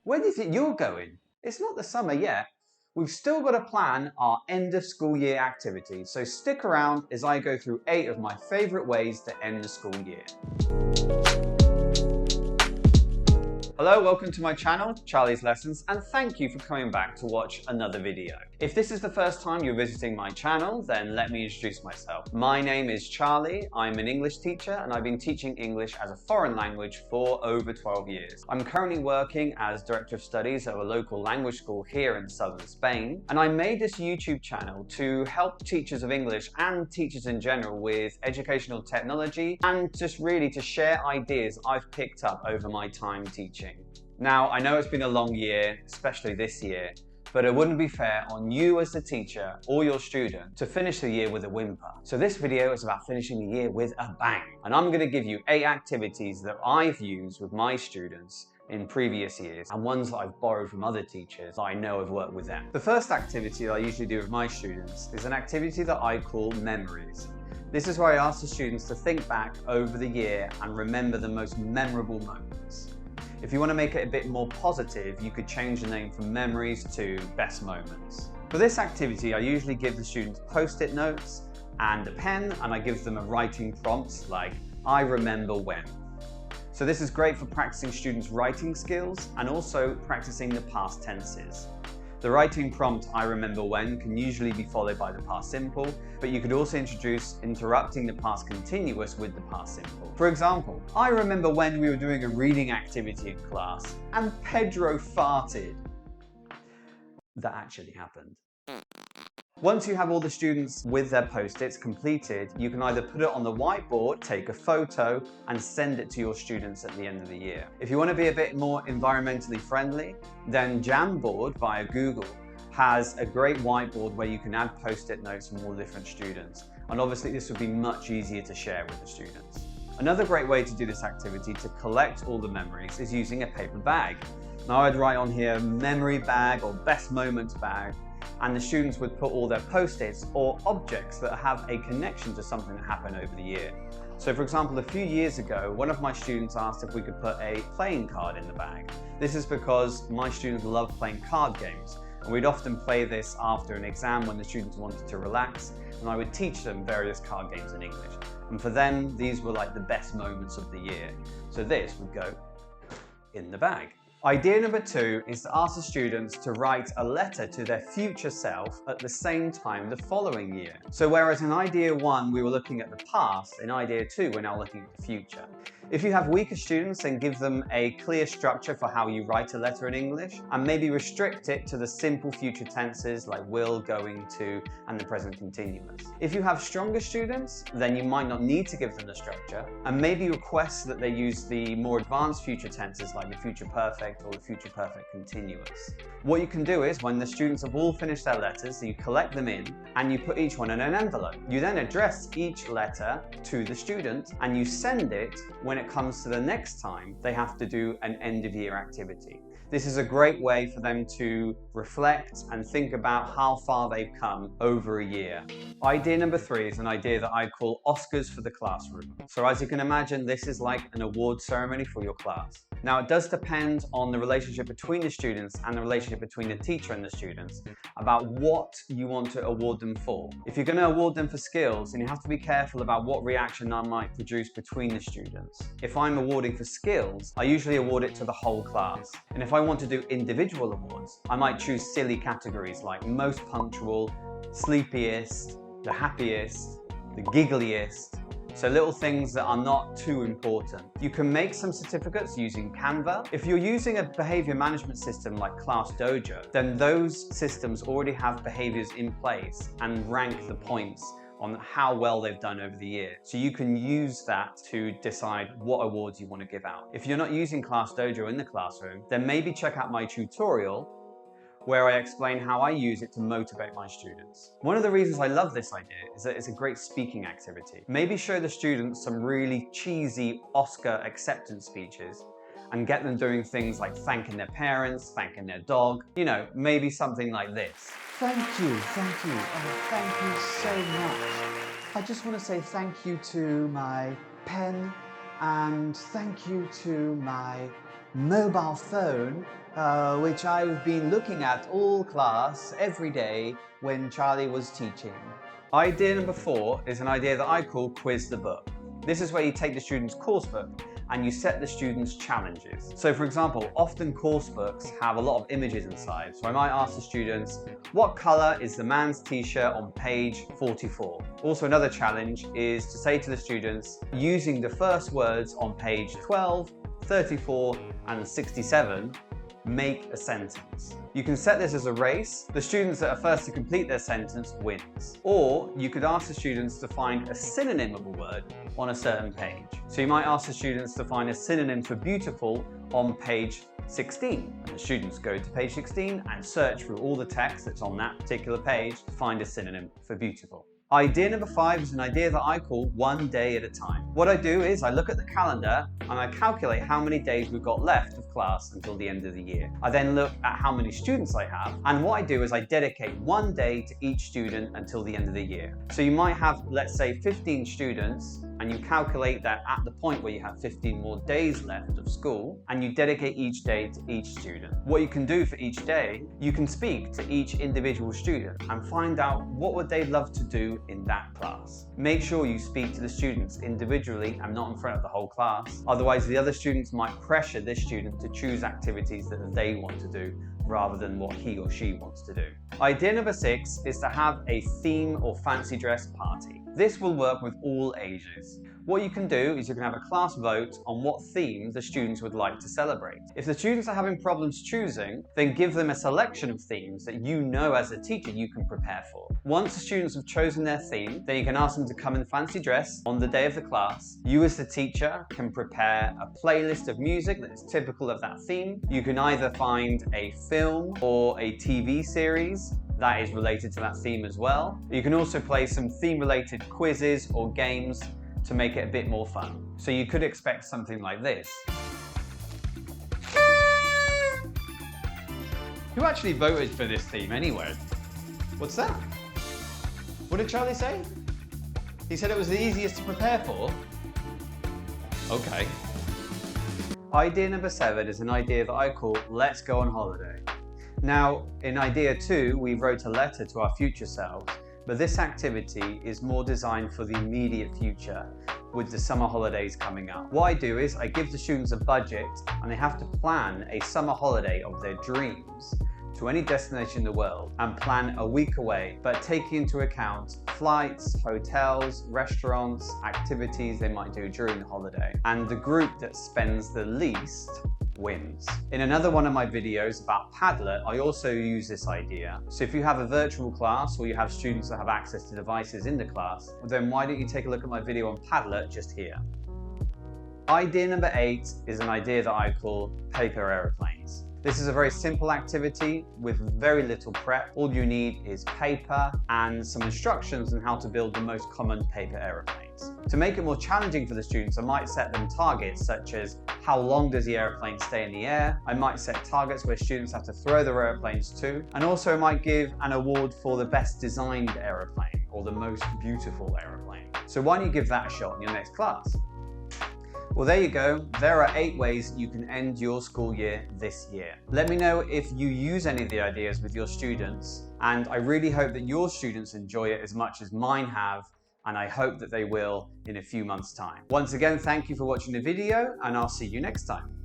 Where do you think you're going? It's not the summer yet. We've still got to plan our end of school year activities, so stick around as I go through 8 of my favourite ways to end the school year. Hello, welcome to my channel, Charlie's Lessons, and thank you for coming back to watch another video. If this is the first time you're visiting my channel, then let me introduce myself. My name is Charlie, I'm an English teacher, and I've been teaching English as a foreign language for over 12 years. I'm currently working as Director of Studies at a local language school here in southern Spain, and I made this YouTube channel to help teachers of English and teachers in general with educational technology and just really to share ideas I've picked up over my time teaching. Now, I know it's been a long year, especially this year, but it wouldn't be fair on you as the teacher or your student to finish the year with a whimper. So this video is about finishing the year with a bang. And I'm going to give you 8 activities that I've used with my students in previous years and ones that I've borrowed from other teachers that I know have worked with them. The first activity that I usually do with my students is an activity that I call memories. This is where I ask the students to think back over the year and remember the most memorable moments. If you want to make it a bit more positive, you could change the name from memories to best moments. For this activity, I usually give the students post-it notes and a pen, and I give them a writing prompt like, I remember when. So this is great for practicing students' writing skills and also practicing the past tenses. The writing prompt, I remember when, can usually be followed by the past simple, but you could also introduce interrupting the past continuous with the past simple. For example, I remember when we were doing a reading activity in class and Pedro farted. That actually happened. Once you have all the students with their post-its completed, you can either put it on the whiteboard, take a photo, and send it to your students at the end of the year. If you want to be a bit more environmentally friendly, then Jamboard via Google has a great whiteboard where you can add post-it notes from all different students. And obviously this would be much easier to share with the students. Another great way to do this activity to collect all the memories is using a paper bag. Now I'd write on here memory bag or best moments bag, and the students would put all their post-its or objects that have a connection to something that happened over the year. So for example, a few years ago, one of my students asked if we could put a playing card in the bag. This is because my students love playing card games, and we'd often play this after an exam when the students wanted to relax, and I would teach them various card games in English. And for them, these were like the best moments of the year. So this would go in the bag. Idea number 2 is to ask the students to write a letter to their future self at the same time the following year. So whereas in idea 1 we were looking at the past, in idea 2 we're now looking at the future. If you have weaker students, then give them a clear structure for how you write a letter in English and maybe restrict it to the simple future tenses like will, going to, and the present continuous. If you have stronger students, then you might not need to give them the structure and maybe request that they use the more advanced future tenses like the future perfect or the future perfect continuous. What you can do is when the students have all finished their letters, you collect them in and you put each one in an envelope. You then address each letter to the student and you send it when it comes to the next time they have to do an end of year activity. This is a great way for them to reflect and think about how far they've come over a year. Idea number 3 is an idea that I call Oscars for the classroom. So as you can imagine, this is like an award ceremony for your class. Now it does depend on the relationship between the students and the relationship between the teacher and the students about what you want to award them for. If you're going to award them for skills, then you have to be careful about what reaction that might produce between the students. If I'm awarding for skills, I usually award it to the whole class. And if I want to do individual awards, I might choose silly categories like most punctual, sleepiest, the happiest, the giggliest. So little things that are not too important. You can make some certificates using Canva. If you're using a behavior management system like ClassDojo, then those systems already have behaviors in place and rank the points on how well they've done over the year. So you can use that to decide what awards you want to give out. If you're not using ClassDojo in the classroom, then maybe check out my tutorial where I explain how I use it to motivate my students. One of the reasons I love this idea is that it's a great speaking activity. Maybe show the students some really cheesy Oscar acceptance speeches and get them doing things like thanking their parents, thanking their dog, you know, maybe something like this. Thank you, oh, thank you so much. I just want to say thank you to my pen and thank you to my mobile phone which I've been looking at all class every day when Charlie was teaching. Idea number 4 is an idea that I call Quiz the Book. This is where you take the student's coursebook and you set the students challenges. So for example, often course books have a lot of images inside. So I might ask the students, what color is the man's t-shirt on page 44? Also another challenge is to say to the students, using the first words on page 12, 34 and 67, make a sentence. You can set this as a race. The students that are first to complete their sentence wins. Or you could ask the students to find a synonym of a word on a certain page. So you might ask the students to find a synonym for beautiful on page 16. And the students go to page 16 and search through all the text that's on that particular page to find a synonym for beautiful. Idea number 5 is an idea that I call one day at a time. What I do is I look at the calendar and I calculate how many days we've got left of class until the end of the year. I then look at how many students I have, and what I do is I dedicate one day to each student until the end of the year. So you might have, let's say, 15 students, and you calculate that at the point where you have 15 more days left of school, and you dedicate each day to each student. What you can do for each day, you can speak to each individual student and find out what would they love to do in that class. Make sure you speak to the students individually and not in front of the whole class. Otherwise, the other students might pressure this student to choose activities that they want to do rather than what he or she wants to do. Idea number 6 is to have a theme or fancy dress party. This will work with all ages. What you can do is you can have a class vote on what theme the students would like to celebrate. If the students are having problems choosing, then give them a selection of themes that you know as a teacher you can prepare for. Once the students have chosen their theme, then you can ask them to come in fancy dress on the day of the class. You as the teacher can prepare a playlist of music that is typical of that theme. You can either find a film or a TV series that is related to that theme as well. You can also play some theme-related quizzes or games to make it a bit more fun. So you could expect something like this. Who actually voted for this theme anyway? What's that? What did Charlie say? He said it was the easiest to prepare for? Okay. Idea number 7 is an idea that I call Let's Go on Holiday. Now, in idea 2, we wrote a letter to our future selves, but this activity is more designed for the immediate future with the summer holidays coming up. What I do is I give the students a budget and they have to plan a summer holiday of their dreams to any destination in the world and plan a week away, but taking into account flights, hotels, restaurants, activities they might do during the holiday. And the group that spends the least wins. In another one of my videos about Padlet, I also use this idea. So if you have a virtual class or you have students that have access to devices in the class, then why don't you take a look at my video on Padlet just here. Idea number 8 is an idea that I call paper aeroplanes. This is a very simple activity with very little prep. All you need is paper and some instructions on how to build the most common paper aeroplanes. To make it more challenging for the students, I might set them targets such as how long does the aeroplane stay in the air? I might set targets where students have to throw their aeroplanes to, and also I might give an award for the best designed aeroplane or the most beautiful aeroplane. So why don't you give that a shot in your next class? Well, there you go. There are 8 ways you can end your school year this year. Let me know if you use any of the ideas with your students, and I really hope that your students enjoy it as much as mine have, and I hope that they will in a few months' time. Once again, thank you for watching the video, and I'll see you next time.